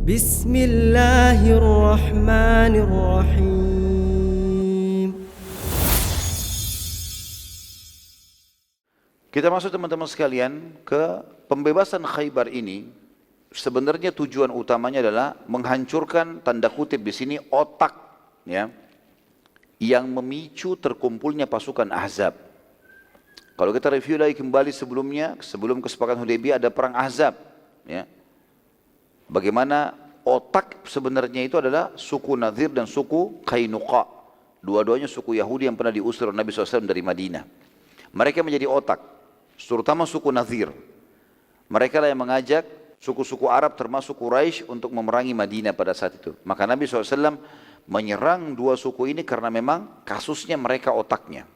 Bismillahirrahmanirrahim. Kita masuk teman-teman sekalian ke pembebasan Khaybar ini. Sebenarnya tujuan utamanya adalah menghancurkan, tanda kutip di sini, otak ya, yang memicu terkumpulnya pasukan Ahzab. Kalau kita review lagi kembali sebelumnya, sebelum kesepakatan Hudaybiyah ada perang Ahzab ya. Bagaimana otak sebenarnya itu adalah suku Nadhir dan suku Qainuqa. Dua-duanya suku Yahudi yang pernah diusir oleh Nabi SAW dari Madinah. Mereka menjadi otak, terutama suku Nadhir. Mereka lah yang mengajak suku-suku Arab termasuk Quraisy untuk memerangi Madinah pada saat itu. Maka Nabi SAW menyerang dua suku ini karena memang kasusnya mereka otaknya.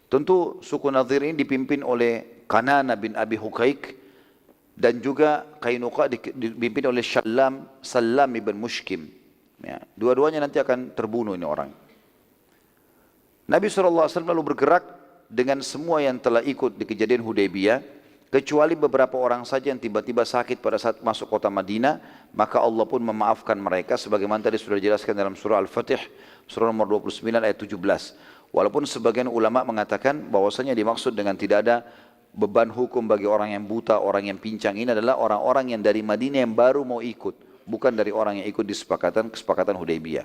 Tentu suku Nadhir ini dipimpin oleh Kanana bin Abi Huqaiq, dan juga Qainuqa dipimpin oleh Salam ibn Mushkim. Ya, dua-duanya nanti akan terbunuh ini orang. Nabi SAW lalu bergerak dengan semua yang telah ikut di kejadian Hudaybiyah, kecuali beberapa orang saja yang tiba-tiba sakit pada saat masuk kota Madinah, maka Allah pun memaafkan mereka sebagaimana tadi sudah dijelaskan dalam surah Al-Fatih, surah nomor 29 ayat 17. Walaupun sebagian ulama mengatakan bahwasanya dimaksud dengan tidak ada beban hukum bagi orang yang buta, orang yang pincang, ini adalah orang-orang yang dari Madinah yang baru mau ikut, bukan dari orang yang ikut di kesepakatan Hudaybiyah.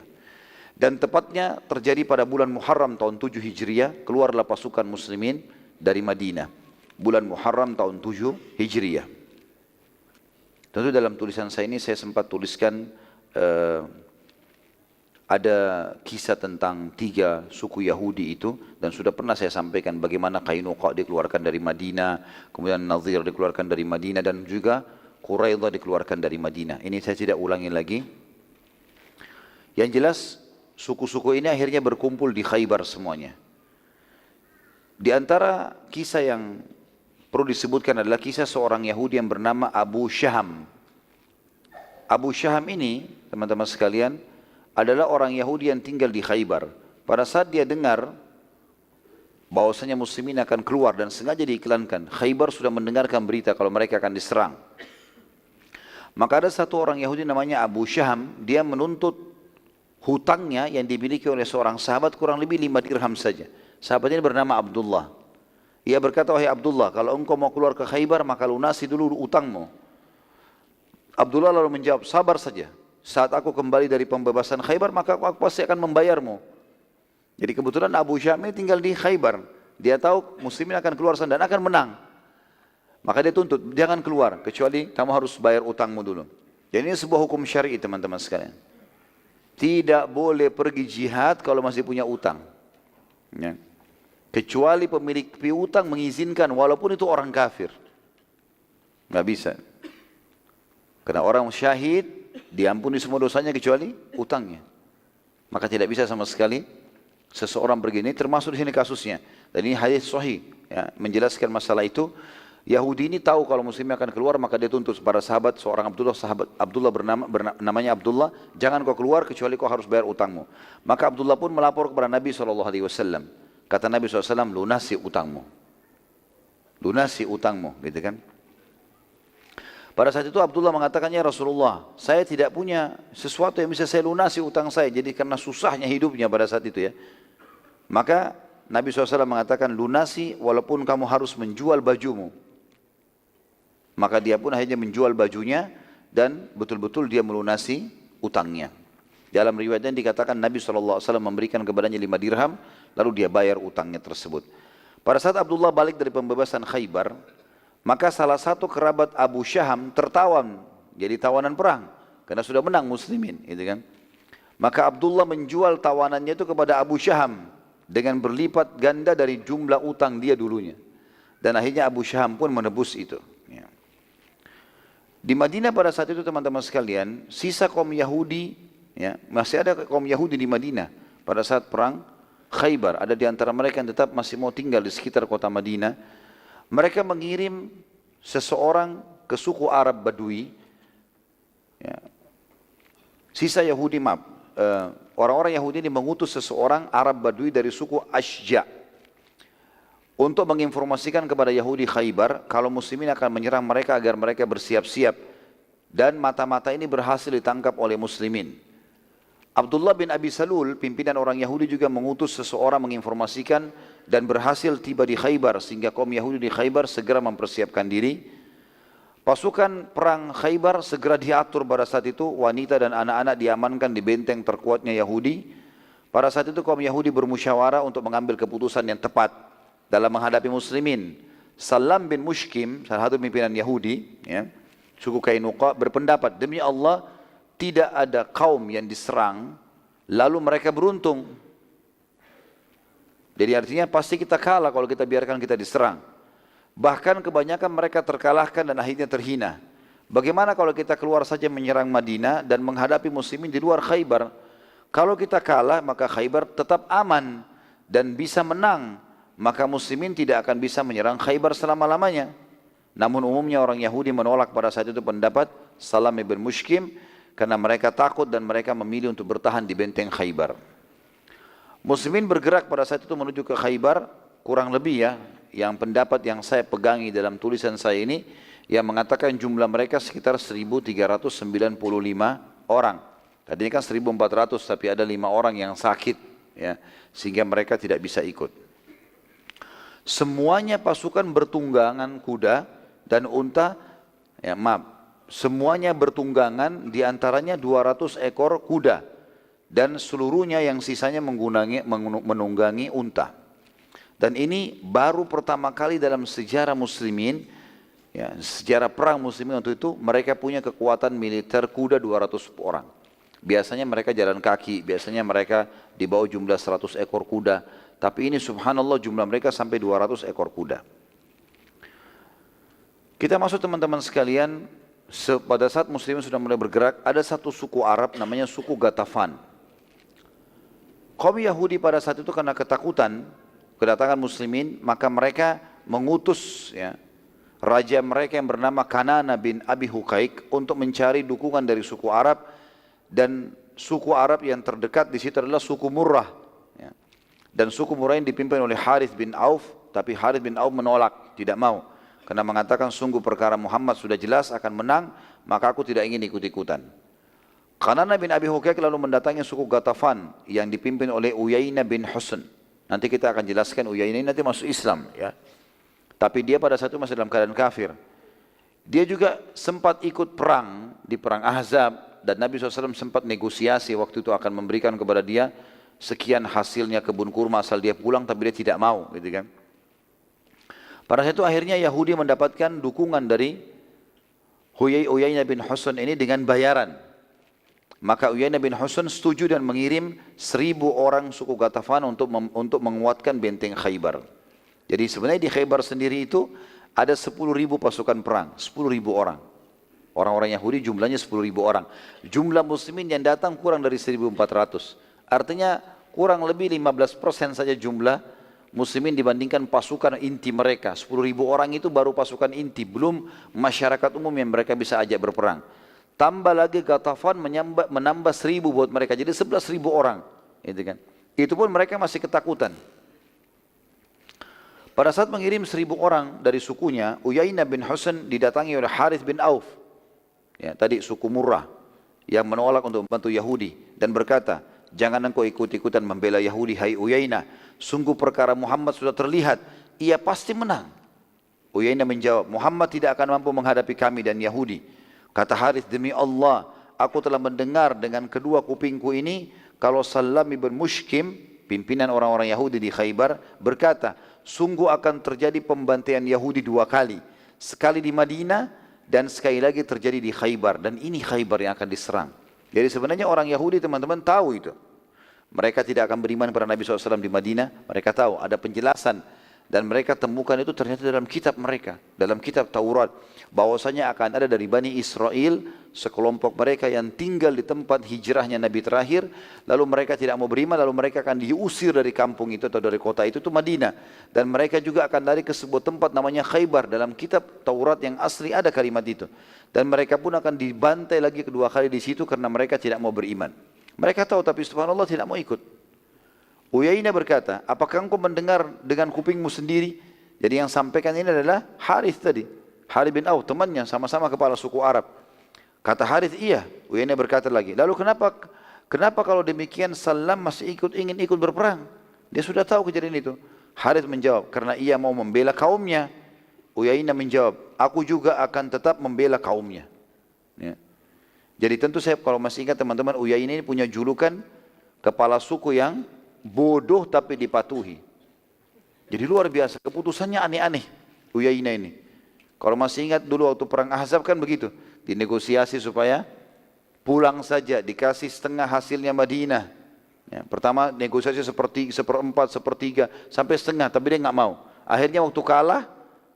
Dan tepatnya terjadi pada bulan Muharram tahun 7 Hijriah, keluarlah pasukan muslimin dari Madinah. Bulan Muharram tahun 7 Hijriah. Tentu dalam tulisan saya ini saya sempat tuliskan ada kisah tentang 3 suku Yahudi itu, dan sudah pernah saya sampaikan bagaimana Qainuqa dikeluarkan dari Madinah, kemudian Nadhir dikeluarkan dari Madinah, dan juga Quraidah dikeluarkan dari Madinah. Ini saya tidak ulangi lagi. Yang jelas suku-suku ini akhirnya berkumpul di Khaybar semuanya. Di antara kisah yang perlu disebutkan adalah kisah seorang Yahudi yang bernama Abu Syaham. Abu Syaham ini, teman-teman sekalian, adalah orang Yahudi yang tinggal di Khaybar. Pada saat dia dengar bahwasanya muslimin akan keluar, dan sengaja diiklankan, Khaybar sudah mendengarkan berita kalau mereka akan diserang. Maka ada satu orang Yahudi namanya Abu Syaham, dia menuntut hutangnya yang dimiliki oleh seorang sahabat kurang lebih 5 dirham saja. Sahabat ini bernama Abdullah. Ia berkata, wahai Abdullah, kalau engkau mau keluar ke Khaybar maka lunasi dulu utangmu. Abdullah lalu menjawab, sabar saja. Saat aku kembali dari pembebasan Khaybar, maka aku pasti akan membayarmu. Jadi kebetulan Abu Syam ini tinggal di Khaybar. Dia tahu muslimin akan keluar sana dan akan menang. Maka dia tuntut, jangan keluar, kecuali kamu harus bayar utangmu dulu. Jadi ini sebuah hukum syar'i teman-teman sekalian. Tidak boleh pergi jihad kalau masih punya utang. Ya. Kecuali pemilik piutang mengizinkan, walaupun itu orang kafir. Nggak bisa. Karena orang syahid diampuni semua dosanya kecuali utangnya. Maka tidak bisa sama sekali seseorang begini, termasuk di sini kasusnya. Dan ini hadis sahih ya, menjelaskan masalah itu. Yahudi ini tahu kalau muslim akan keluar, maka dia tuntut para sahabat, seorang sahabat Abdullah namanya Abdullah, jangan kau keluar kecuali kau harus bayar utangmu. Maka Abdullah pun melapor kepada Nabi SAW. Kata Nabi SAW, lunasi utangmu. Lunasi utangmu, gitu kan. Pada saat itu Abdullah mengatakan, ya Rasulullah, saya tidak punya sesuatu yang bisa saya lunasi utang saya. Jadi karena susahnya hidupnya pada saat itu ya. Maka Nabi SAW mengatakan, lunasi walaupun kamu harus menjual bajumu. Maka dia pun akhirnya menjual bajunya dan betul-betul dia melunasi utangnya. Dalam riwayatnya dikatakan Nabi SAW memberikan kepadanya 5 dirham, lalu dia bayar utangnya tersebut. Pada saat Abdullah balik dari pembebasan Khaybar, maka salah satu kerabat Abu Syaham tertawan, jadi tawanan perang, karena sudah menang muslimin, gitu kan. Maka Abdullah menjual tawanannya itu kepada Abu Syaham dengan berlipat ganda dari jumlah utang dia dulunya. Dan akhirnya Abu Syaham pun menebus itu. Ya. Di Madinah pada saat itu teman-teman sekalian, sisa kaum Yahudi, ya, masih ada kaum Yahudi di Madinah pada saat perang Khaybar. Ada di antara mereka yang tetap masih mau tinggal di sekitar kota Madinah. Mereka mengirim seseorang ke suku Arab Badui, ya. Sisa Yahudi, orang-orang Yahudi ini mengutus seseorang Arab Badui dari suku Ashja untuk menginformasikan kepada Yahudi Khaybar kalau muslimin akan menyerang mereka agar mereka bersiap-siap Dan mata-mata ini berhasil ditangkap oleh muslimin. Abdullah bin Abi Salul, pimpinan orang Yahudi juga mengutus seseorang menginformasikan dan berhasil tiba di Khaybar sehingga kaum Yahudi di Khaybar segera mempersiapkan diri. Pasukan perang Khaybar segera diatur pada saat itu, wanita dan anak-anak diamankan di benteng terkuatnya Yahudi. Pada saat itu kaum Yahudi bermusyawarah untuk mengambil keputusan yang tepat dalam menghadapi muslimin. Salam bin Mushkim, salah satu pimpinan Yahudi, ya, suku Kainuqa, berpendapat, demi Allah tidak ada kaum yang diserang lalu mereka beruntung. Jadi artinya pasti kita kalah kalau kita biarkan kita diserang. Bahkan kebanyakan mereka terkalahkan dan akhirnya terhina. Bagaimana kalau kita keluar saja menyerang Madinah dan menghadapi muslimin di luar Khaybar? Kalau kita kalah maka Khaybar tetap aman dan bisa menang. Maka muslimin tidak akan bisa menyerang Khaybar selama-lamanya. Namun umumnya orang Yahudi menolak pada saat itu pendapat Salam bin Mushkim karena mereka takut dan mereka memilih untuk bertahan di benteng Khaybar. Muslimin bergerak pada saat itu menuju ke Khaybar, kurang lebih ya, yang pendapat yang saya pegangi dalam tulisan saya ini, yang mengatakan jumlah mereka sekitar 1395 orang. Tadinya kan 1400 tapi ada 5 orang yang sakit, ya, sehingga mereka tidak bisa ikut. Semuanya pasukan bertunggangan kuda dan unta, ya maaf, semuanya bertunggangan, diantaranya 200 ekor kuda dan seluruhnya yang sisanya menunggangi unta. Dan ini baru pertama kali dalam sejarah muslimin, ya, sejarah perang muslimin waktu itu mereka punya kekuatan militer kuda 200 orang. Biasanya mereka jalan kaki, biasanya mereka di bawah jumlah 100 ekor kuda, tapi ini subhanallah jumlah mereka sampai 200 ekor kuda. Kita masuk teman-teman sekalian, pada saat muslimin sudah mulai bergerak, ada satu suku Arab namanya suku Ghatafan. Kaum Yahudi pada saat itu karena ketakutan kedatangan muslimin, maka mereka mengutus, ya, raja mereka yang bernama Kanana bin Abi Huqaiq untuk mencari dukungan dari suku Arab, dan suku Arab yang terdekat di situ adalah suku Murrah, ya. Dan suku Murrah yang dipimpin oleh Harith bin Auf, tapi Harith bin Auf menolak, tidak mau. Karena mengatakan sungguh perkara Muhammad sudah jelas akan menang, maka aku tidak ingin ikut-ikutan. Kanana bin Abi Huqaiq lalu mendatangi suku Ghatafan yang dipimpin oleh Uyainah bin Husn. Nanti kita akan jelaskan Uyainah ini nanti masuk Islam, ya. Tapi dia pada saat itu masih dalam keadaan kafir. Dia juga sempat ikut perang di perang Ahzab dan Nabi SAW sempat negosiasi waktu itu akan memberikan kepada dia sekian hasilnya kebun kurma asal dia pulang, tapi dia tidak mau, gitu kan. Pada saat itu akhirnya Yahudi mendapatkan dukungan dari Uyainah bin Husn ini dengan bayaran. Maka Uyainah bin Husn setuju dan mengirim 1000 orang suku Ghatafan untuk menguatkan benteng Khaybar. Jadi sebenarnya di Khaybar sendiri itu ada 10.000 pasukan perang, 10.000 orang. Orang-orang Yahudi jumlahnya 10.000 orang. Jumlah muslimin yang datang kurang dari 1.400. Artinya kurang lebih 15% saja jumlah muslimin dibandingkan pasukan inti mereka. 10.000 orang itu baru pasukan inti, belum masyarakat umum yang mereka bisa ajak berperang. Tambah lagi Ghatafan menambah 1.000 buat mereka, jadi 11.000 orang, gitu kan. Itu pun mereka masih ketakutan. Pada saat mengirim 1.000 orang dari sukunya, Uyainah bin Husn didatangi oleh Harith bin Auf, ya, tadi suku Murrah, yang menolak untuk membantu Yahudi dan berkata, jangan engkau ikut-ikutan membela Yahudi, hai Uyainah. Sungguh perkara Muhammad sudah terlihat, ia pasti menang. Uyainah menjawab, Muhammad tidak akan mampu menghadapi kami dan Yahudi. Kata Harith, demi Allah, aku telah mendengar dengan kedua kupingku ini, kalau Salam bin Mushkim, pimpinan orang-orang Yahudi di Khaybar, berkata, sungguh akan terjadi pembantaian Yahudi 2 kali. Sekali di Madinah, dan sekali lagi terjadi di Khaybar. Dan ini Khaybar yang akan diserang. Jadi sebenarnya orang Yahudi teman-teman tahu itu. Mereka tidak akan beriman kepada Nabi SAW di Madinah. Mereka tahu ada penjelasan. Dan mereka temukan itu ternyata dalam kitab mereka. Dalam kitab Taurat. Bahwasanya akan ada dari Bani Israel. Sekelompok mereka yang tinggal di tempat hijrahnya Nabi terakhir. Lalu mereka tidak mau beriman. Lalu mereka akan diusir dari kampung itu atau dari kota itu Madinah. Dan mereka juga akan lari ke sebuah tempat namanya Khaybar. Dalam kitab Taurat yang asli ada kalimat itu. Dan mereka pun akan dibantai lagi kedua kali di situ karena mereka tidak mau beriman. Mereka tahu tapi subhanallah tidak mau ikut. Uyainah berkata, apakah engkau mendengar dengan kupingmu sendiri? Jadi yang sampaikan ini adalah Harith tadi. Harith bin Auf, temannya, sama-sama kepala suku Arab. Kata Harith, iya. Uyainah berkata lagi, lalu kenapa kalau demikian Salam masih ingin ikut berperang? Dia sudah tahu kejadian itu. Harith menjawab, karena ia mau membela kaumnya. Uyainah menjawab, aku juga akan tetap membela kaumnya. Ya. Jadi tentu saya kalau masih ingat teman-teman, Uyainah ini punya julukan kepala suku yang bodoh tapi dipatuhi. Jadi luar biasa, keputusannya aneh-aneh Uyainah ini. Kalau masih ingat dulu waktu perang Ahzab kan begitu, dinegosiasi supaya pulang saja, dikasih setengah hasilnya Madinah. Ya, pertama negosiasi seperempat, sepertiga, sampai setengah, tapi dia nggak mau. Akhirnya waktu kalah,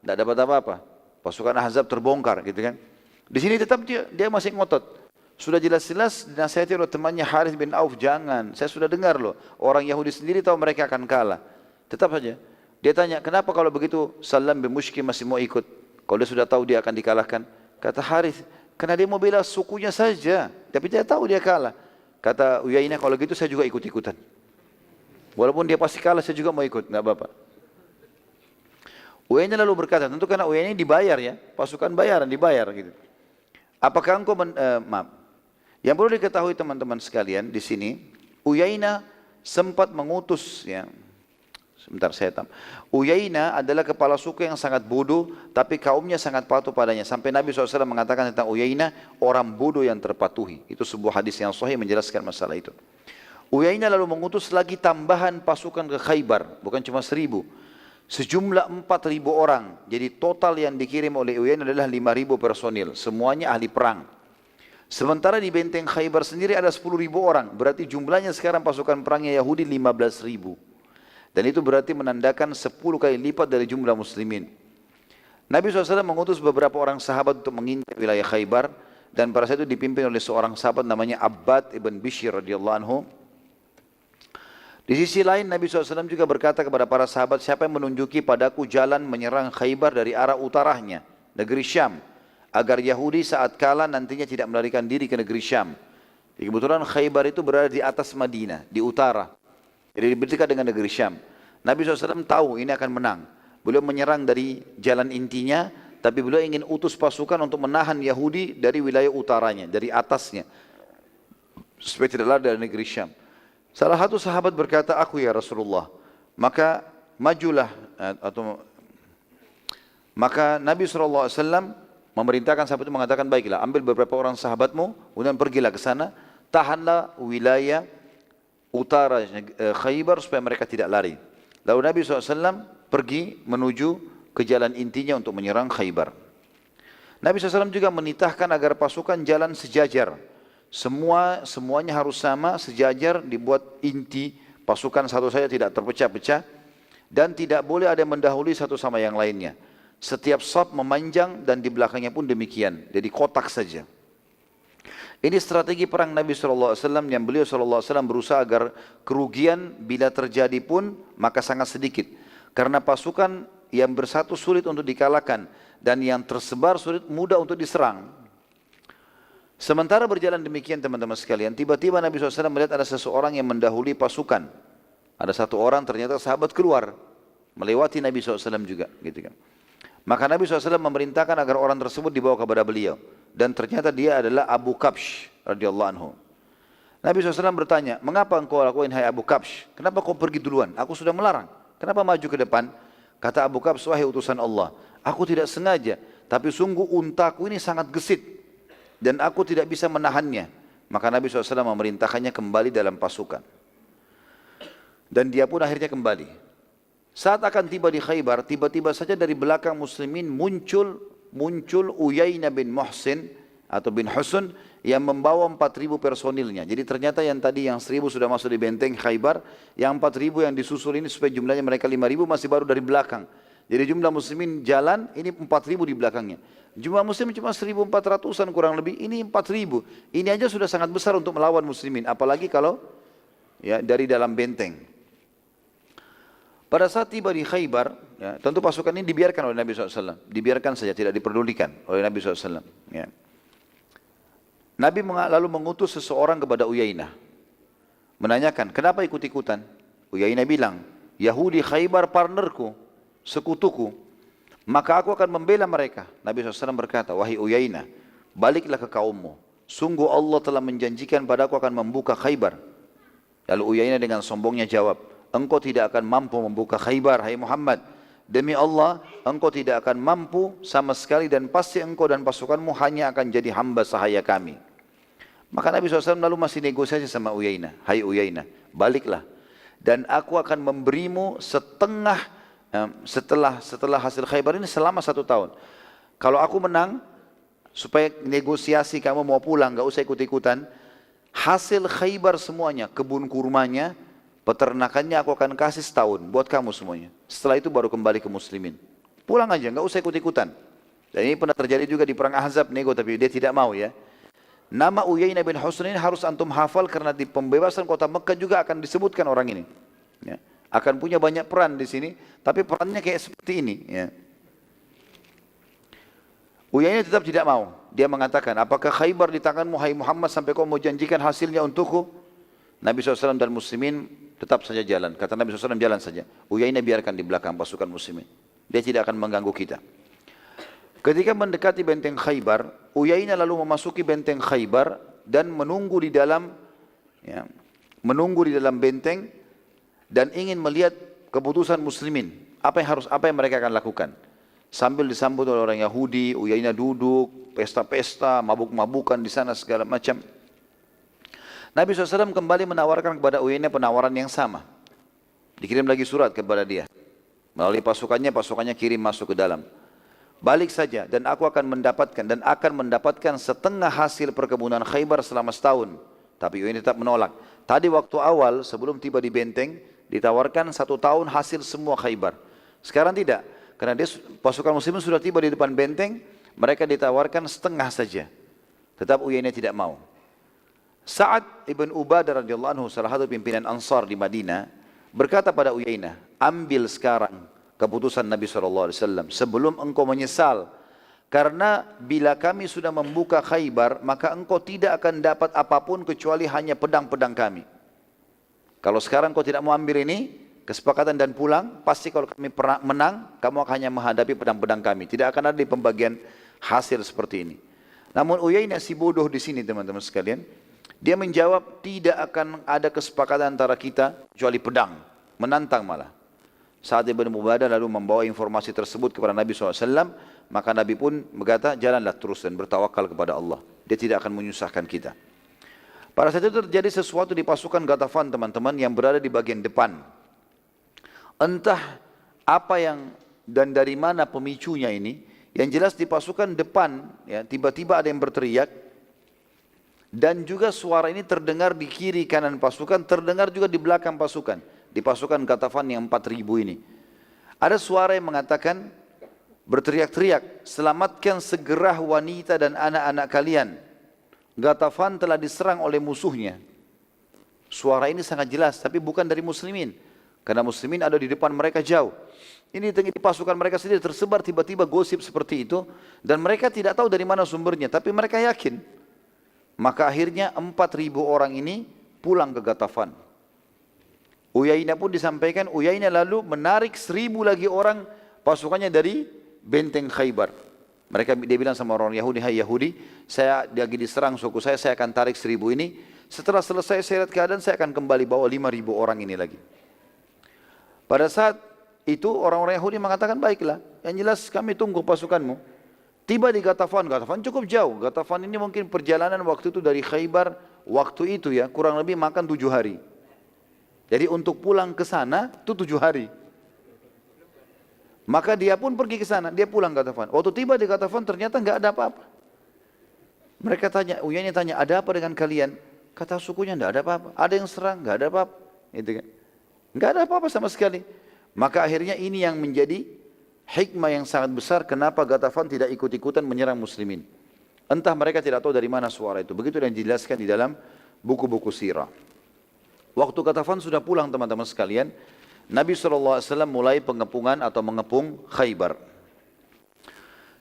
tidak dapat apa-apa. Pasukan Ahzab terbongkar, gitu kan. Di sini tetap dia masih ngotot. Sudah jelas-jelas dinasihati oleh temannya Harith bin Auf, jangan. Saya sudah dengar loh, orang Yahudi sendiri tahu mereka akan kalah. Tetap saja. Dia tanya, kenapa kalau begitu Salam bin Mushkim masih mau ikut? Kalau dia sudah tahu dia akan dikalahkan. Kata Harith, karena dia mau bela sukunya saja, tapi dia tahu dia kalah. Kata Uyainah, kalau gitu saya juga ikut-ikutan. Walaupun dia pasti kalah, saya juga mau ikut, nggak apa-apa. Uyainah lalu berkata, tentu karena Uyainah dibayar ya, pasukan bayaran dibayar gitu. Apakah engkau maaf. Yang perlu diketahui teman-teman sekalian di sini, Uyainah sempat mengutus ya. Sebentar saya tam. Uyainah adalah kepala suku yang sangat bodoh, tapi kaumnya sangat patuh padanya. Sampai Nabi SAW mengatakan tentang Uyainah, orang bodoh yang terpatuhi. Itu sebuah hadis yang sahih menjelaskan masalah itu. Uyainah lalu mengutus lagi tambahan pasukan ke Khaybar, bukan cuma 1.000. Sejumlah 4.000 orang. Jadi total yang dikirim oleh Uyainah adalah 5.000 personil. Semuanya ahli perang. Sementara di benteng Khaybar sendiri ada 10.000 orang. Berarti jumlahnya sekarang pasukan perangnya Yahudi 15.000. Dan itu berarti menandakan 10 kali lipat dari jumlah muslimin. Nabi SAW mengutus beberapa orang sahabat untuk mengintai wilayah Khaybar. Dan pada saat itu dipimpin oleh seorang sahabat namanya Abbad ibn Bishr radhiyallahu anhu. Di sisi lain Nabi SAW juga berkata kepada para sahabat, siapa yang menunjuki padaku jalan menyerang Khaybar dari arah utaranya, negeri Syam, agar Yahudi saat kalah nantinya tidak melarikan diri ke negeri Syam. Kebetulan Khaybar itu berada di atas Madinah, di utara. Jadi berdekatan dengan negeri Syam. Nabi SAW tahu ini akan menang. Beliau menyerang dari jalan intinya, tapi beliau ingin utus pasukan untuk menahan Yahudi dari wilayah utaranya, dari atasnya, supaya tidak lari dari negeri Syam. Salah satu sahabat berkata, aku ya Rasulullah. Maka majulah maka Nabi SAW memerintahkan sahabat itu mengatakan, baiklah, ambil beberapa orang sahabatmu, kemudian pergilah ke sana, tahanlah wilayah utara Khaybar supaya mereka tidak lari. Lalu Nabi SAW pergi menuju ke jalan intinya untuk menyerang Khaybar. Nabi SAW juga menitahkan agar pasukan jalan sejajar. Semuanya harus sama, sejajar, dibuat inti, pasukan satu saja tidak terpecah-pecah. Dan tidak boleh ada yang mendahului satu sama yang lainnya. Setiap saf memanjang dan di belakangnya pun demikian. Jadi kotak saja. Ini strategi perang Nabi SAW yang beliau SAW berusaha agar kerugian bila terjadi pun maka sangat sedikit. Karena pasukan yang bersatu sulit untuk dikalahkan dan yang tersebar sulit mudah untuk diserang. Sementara berjalan demikian teman-teman sekalian, tiba-tiba Nabi SAW melihat ada seseorang yang mendahului pasukan. Ada satu orang ternyata sahabat keluar, melewati Nabi SAW juga. Gitu kan. Maka Nabi SAW memerintahkan agar orang tersebut dibawa kepada beliau. Dan ternyata dia adalah Abu Kabsh radhiyallahu anhu. Nabi SAW bertanya, mengapa engkau lakuin hai Abu Kabsh? Kenapa kau pergi duluan? Aku sudah melarang. Kenapa maju ke depan? Kata Abu Kabsh, wahai utusan Allah, aku tidak sengaja, tapi sungguh untaku ini sangat gesit dan aku tidak bisa menahannya. Maka Nabi SAW memerintahkannya kembali dalam pasukan. Dan dia pun akhirnya kembali. Saat akan tiba di Khaybar, tiba-tiba saja dari belakang muslimin muncul Uyainah bin Muhsin atau bin Husun yang membawa 4.000 personilnya. Jadi ternyata yang tadi yang 1.000 sudah masuk di benteng Khaybar, yang 4.000 yang disusul ini supaya jumlahnya mereka 5.000 masih baru dari belakang. Jadi jumlah muslimin jalan, ini 4.000 di belakangnya. Jumlah muslimin cuma 1.400-an kurang lebih, ini 4.000. Ini aja sudah sangat besar untuk melawan muslimin, apalagi kalau ya dari dalam benteng. Pada saat tiba di Khaybar, ya, tentu pasukan ini dibiarkan oleh Nabi SAW. Dibiarkan saja, tidak diperdulikan oleh Nabi SAW. Ya. Nabi lalu mengutus seseorang kepada Uyainah. Menanyakan, kenapa ikut-ikutan? Uyainah bilang, Yahudi Khaybar partnerku, sekutuku. Maka aku akan membela mereka. Nabi SAW berkata, wahai Uyainah, baliklah ke kaummu. Sungguh Allah telah menjanjikan padaku akan membuka Khaybar. Lalu Uyainah dengan sombongnya jawab, engkau tidak akan mampu membuka Khaybar, hai Muhammad. Demi Allah, engkau tidak akan mampu sama sekali dan pasti engkau dan pasukanmu hanya akan jadi hamba sahaya kami. Maka Nabi SAW lalu masih negosiasi sama Uyainah. Hai Uyainah, baliklah. Dan aku akan memberimu setengah setelah hasil Khaybar ini selama 1 tahun. Kalau aku menang, supaya negosiasi kamu mau pulang, gak usah ikut-ikutan. Hasil Khaybar semuanya, kebun kurmanya, peternakannya aku akan kasih setahun buat kamu semuanya. Setelah itu baru kembali ke muslimin. Pulang aja, gak usah ikut-ikutan. Dan ini pernah terjadi juga di perang Ahzab nego, tapi dia tidak mau ya. Nama Uyainah bin Husn ini harus antum hafal karena di pembebasan kota Mekah juga akan disebutkan orang ini. Ya. Akan punya banyak peran di sini, tapi perannya kayak seperti ini. Ya. Uyainah tetap tidak mau. Dia mengatakan, apakah Khaybar di tanganmu hai Muhammad sampai kau mau janjikan hasilnya untukku? Nabi SAW dan muslimin tetap saja jalan. Kata Nabi SAW, jalan saja. Uyainah biarkan di belakang pasukan muslimin. Dia tidak akan mengganggu kita. Ketika mendekati benteng Khaybar, Uyainah lalu memasuki benteng Khaybar dan menunggu di dalam benteng dan ingin melihat keputusan muslimin. Apa yang mereka akan lakukan? Sambil disambut oleh orang Yahudi, Uyainah duduk, pesta-pesta, mabuk-mabukan di sana segala macam. Nabi SAW kembali menawarkan kepada Uyainah penawaran yang sama. Dikirim lagi surat kepada dia. Melalui pasukannya kirim masuk ke dalam. Balik saja dan aku akan mendapatkan setengah hasil perkebunan Khaybar selama setahun. Tapi Uyainah tetap menolak. Tadi waktu awal sebelum tiba di benteng ditawarkan 1 tahun hasil semua Khaybar. Sekarang tidak, karena pasukan muslimin sudah tiba di depan benteng, mereka ditawarkan setengah saja. Tetap Uyainah tidak mau. Sa'ad ibn Ubadah radhiyallahu anhu, salah satu pimpinan Ansar di Madinah, berkata pada Uyainah, ambil sekarang keputusan Nabi SAW sebelum engkau menyesal. Karena bila kami sudah membuka Khaybar, maka engkau tidak akan dapat apapun kecuali hanya pedang-pedang kami. Kalau sekarang kau tidak mau ambil ini, kesepakatan dan pulang, pasti kalau kami menang, kamu akan hanya menghadapi pedang-pedang kami. Tidak akan ada di pembagian hasil seperti ini. Namun Uyainah si bodoh di sini teman-teman sekalian. Dia menjawab, tidak akan ada kesepakatan antara kita kecuali pedang. Menantang malah. Sa'ad ibn Ubadah lalu membawa informasi tersebut kepada Nabi SAW, maka Nabi pun berkata, jalanlah terus dan bertawakal kepada Allah. Dia tidak akan menyusahkan kita. Pada saat itu terjadi sesuatu di pasukan Ghatafan teman-teman yang berada di bagian depan. Entah apa dan dari mana pemicunya ini, yang jelas di pasukan depan, ya, tiba-tiba ada yang berteriak, dan juga suara ini terdengar di kiri kanan pasukan, terdengar juga di belakang pasukan. Di pasukan Ghatafan yang 4.000 ini. Ada suara yang mengatakan, berteriak-teriak, selamatkan segera wanita dan anak-anak kalian. Ghatafan telah diserang oleh musuhnya. Suara ini sangat jelas, tapi bukan dari muslimin. Karena muslimin ada di depan mereka jauh. Ini di pasukan mereka sendiri tersebar tiba-tiba gosip seperti itu. Dan mereka tidak tahu dari mana sumbernya, tapi mereka yakin. Maka akhirnya 4.000 orang ini pulang ke Ghatafan. Uyainah pun disampaikan, Uyainah lalu menarik 1.000 lagi orang pasukannya dari benteng Khaybar. Dia bilang sama orang Yahudi, hai Yahudi, saya lagi diserang suku saya akan tarik 1.000 ini. Setelah selesai saya lihat keadaan, saya akan kembali bawa 5.000 orang ini lagi. Pada saat itu orang-orang Yahudi mengatakan, baiklah, yang jelas kami tunggu pasukanmu. Tiba di Ghatafan cukup jauh. Ghatafan ini mungkin perjalanan waktu itu dari Khaybar, waktu itu ya, kurang lebih makan 7 hari. Jadi untuk pulang ke sana itu 7 hari. Maka dia pun pergi ke sana, dia pulang ke Ghatafan. Waktu tiba di Ghatafan ternyata enggak ada apa-apa. Mereka tanya, Uyainah tanya, ada apa dengan kalian? Kata sukunya enggak ada apa-apa. Ada yang serang, enggak ada apa-apa. Gitu kan. Enggak ada apa-apa sama sekali. Maka akhirnya ini yang menjadi hikmah yang sangat besar kenapa Ghatafan tidak ikut-ikutan menyerang muslimin. Entah mereka tidak tahu dari mana suara itu. Begitu yang dijelaskan di dalam buku-buku sirah. Waktu Ghatafan sudah pulang teman-teman sekalian, Nabi SAW mulai pengepungan atau mengepung Khaybar.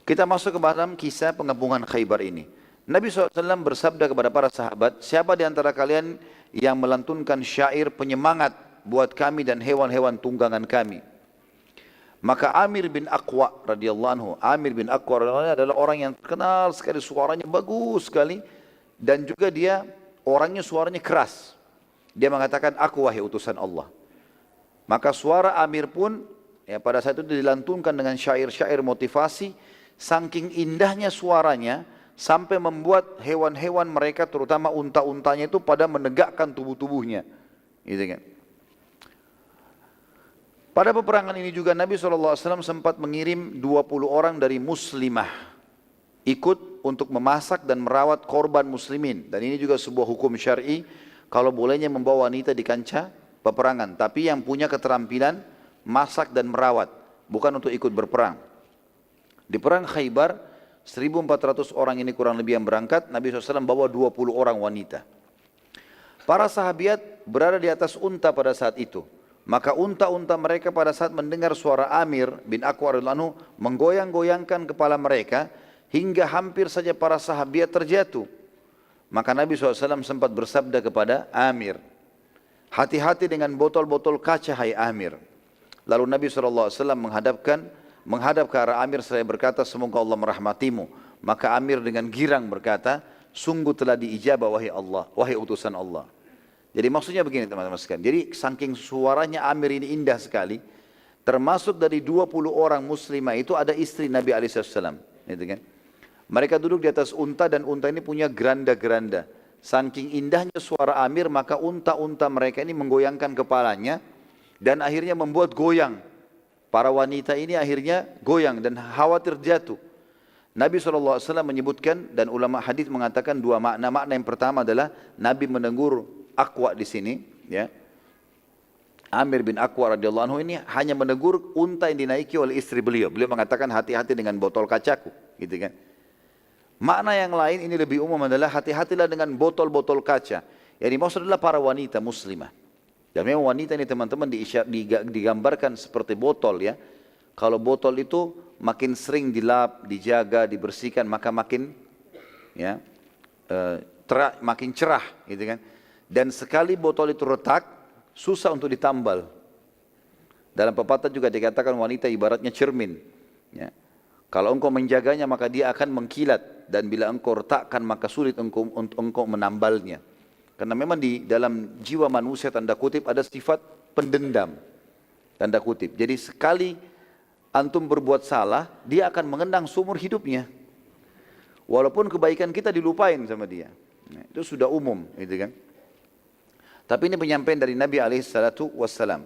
Kita masuk ke dalam kisah pengepungan Khaybar ini. Nabi SAW bersabda kepada para sahabat, siapa di antara kalian yang melantunkan syair penyemangat buat kami dan hewan-hewan tunggangan kami? Maka Amir bin Aqwa radhiyallahu anhu, Amir bin Aqwa radhiyallahu anhu adalah orang yang terkenal sekali, suaranya bagus sekali, dan juga dia orangnya suaranya keras. Dia mengatakan, aku wahai utusan Allah. Maka suara Amir pun ya pada saat itu dilantunkan dengan syair-syair motivasi, saking indahnya suaranya sampai membuat hewan-hewan mereka terutama unta-untanya itu pada menegakkan tubuh-tubuhnya. Gitu kan. Pada peperangan ini juga Nabi SAW sempat mengirim 20 orang dari muslimah ikut untuk memasak dan merawat korban muslimin. Dan ini juga sebuah hukum syar'i kalau bolehnya membawa wanita di kancah peperangan. Tapi yang punya keterampilan masak dan merawat, bukan untuk ikut berperang. Di perang Khaybar, 1.400 orang ini kurang lebih yang berangkat, Nabi SAW bawa 20 orang wanita. Para sahabat berada di atas unta pada saat itu. Maka unta-unta mereka pada saat mendengar suara Amir bin Aqwa radhiyallahu anhu menggoyang-goyangkan kepala mereka hingga hampir saja para sahabat terjatuh. Maka Nabi SAW sempat bersabda kepada Amir, hati-hati dengan botol-botol kaca hai Amir. Lalu Nabi SAW menghadap ke arah Amir seraya berkata, semoga Allah merahmatimu. Maka Amir dengan girang berkata, sungguh telah diijabah wahai Allah, wahai utusan Allah. Jadi maksudnya begini teman-teman sekalian. Jadi saking suaranya Amir ini indah sekali, termasuk dari 20 orang muslimah itu ada istri Nabi SAW. Gitu kan? Mereka duduk di atas unta dan unta ini punya geranda-geranda. Saking indahnya suara Amir maka unta-unta mereka ini menggoyangkan kepalanya dan akhirnya membuat goyang. Para wanita ini akhirnya goyang dan khawatir jatuh. Nabi SAW menyebutkan dan ulama hadis mengatakan dua makna. Makna yang pertama adalah Nabi menegur Aqwa di sini, ya. Amir bin Aqwa radhiyallahu anhu ini hanya menegur unta yang dinaiki oleh istri beliau. Beliau mengatakan hati-hati dengan botol kacaku, gitu kan. Makna yang lain ini lebih umum adalah hati-hatilah dengan botol-botol kaca. Yang dimaksud adalah para wanita muslimah. Dan memang wanita ini teman-teman digambarkan seperti botol ya. Kalau botol itu makin sering dilap, dijaga, dibersihkan maka makin ya makin cerah, gitu kan. Dan sekali botol itu retak, susah untuk ditambal. Dalam pepatah juga dikatakan wanita ibaratnya cermin. Ya. Kalau engkau menjaganya maka dia akan mengkilat. Dan bila engkau retakkan maka sulit engkau menambalnya. Karena memang di dalam jiwa manusia tanda kutip ada sifat pendendam. Tanda kutip. Jadi sekali antum berbuat salah, dia akan mengenang seumur hidupnya. Walaupun kebaikan kita dilupain sama dia. Nah, itu sudah umum, gitu kan. Tapi ini penyampaian dari Nabi SAW.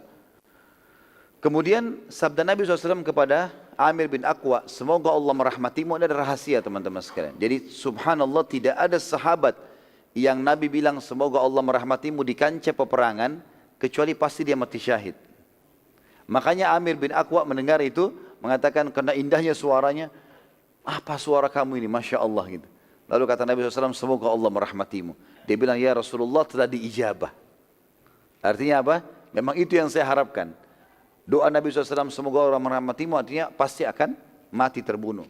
Kemudian sabda Nabi SAW kepada Amir bin Aqwa, semoga Allah merahmatimu, ada rahasia teman-teman sekalian. Jadi subhanallah tidak ada sahabat yang Nabi bilang semoga Allah merahmatimu di kancah peperangan, kecuali pasti dia mati syahid. Makanya Amir bin Aqwa mendengar itu, mengatakan karena indahnya suaranya, apa suara kamu ini, Masya Allah gitu. Lalu kata Nabi SAW, semoga Allah merahmatimu. Dia bilang, ya Rasulullah telah diijabah. Artinya apa? Memang itu yang saya harapkan. Doa Nabi SAW semoga Allah merahmatimu artinya pasti akan mati terbunuh.